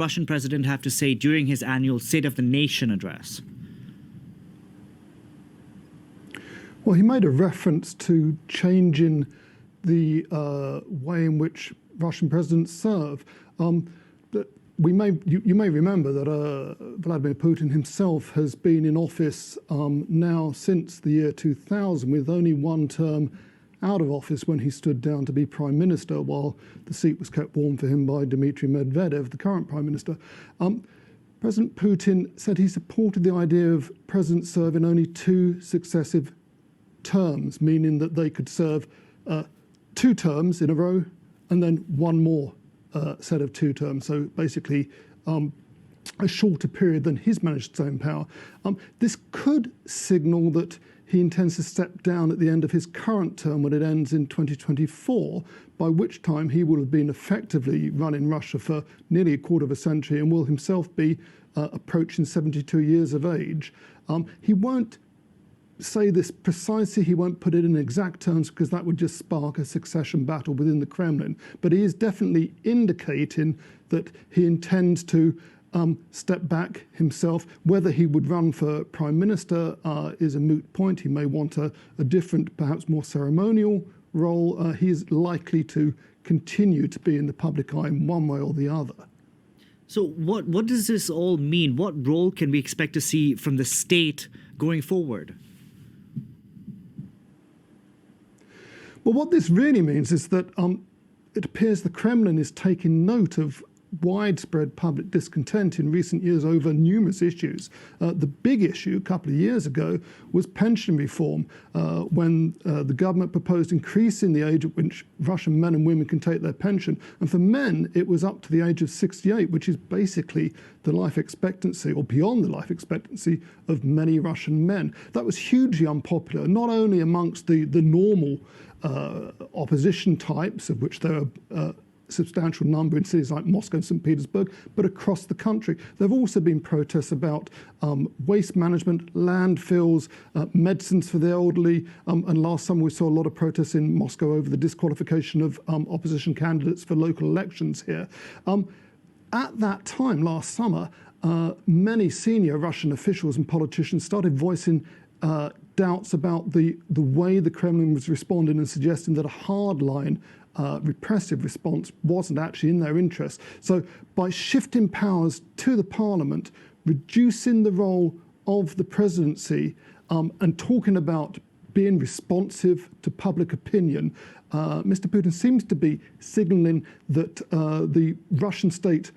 Russian president have to say during his annual State of the Nation address? Well, he made a reference to changing the way in which Russian presidents serve. You may remember that Vladimir Putin himself has been in office now since the year 2000, with only one term out of office when he stood down to be prime minister, while the seat was kept warm for him by Dmitry Medvedev, the current prime minister. President Putin said he supported the idea of presidents serving only 2 successive terms, meaning that they could serve 2 terms in a row and then one more set of 2 terms. So basically a shorter period than he's managed to stay in power. This could signal that he intends to step down at the end of his current term when it ends in 2024, by which time he will have been effectively running Russia for nearly a quarter of a century and will himself be approaching 72 years of age. He won't say this precisely, he won't put it in exact terms because that would just spark a succession battle within the Kremlin, but he is definitely indicating that he intends to step back himself. Whether he would run for prime minister is a moot point. He may want a different, perhaps more ceremonial role. He is likely to continue to be in the public eye in one way or the other. So what does this all mean? What role can we expect to see from the state going forward? Well, what this really means is that it appears the Kremlin is taking note of widespread public discontent in recent years over numerous issues. The big issue a couple of years ago was pension reform, when the government proposed increasing the age at which Russian men and women can take their pension. And for men, it was up to the age of 68, which is basically the life expectancy, or beyond the life expectancy, of many Russian men. That was hugely unpopular, not only amongst the normal opposition types, of which there are substantial number in cities like Moscow and St. Petersburg, but across the country. There have also been protests about waste management, landfills, medicines for the elderly, and last summer we saw a lot of protests in Moscow over the disqualification of opposition candidates for local elections here. At that time, last summer, many senior Russian officials and politicians started voicing doubts about the way the Kremlin was responding and suggesting that a hardline repressive response wasn't actually in their interest. So by shifting powers to the parliament, reducing the role of the presidency, and talking about being responsive to public opinion, Mr. Putin seems to be signaling that the Russian state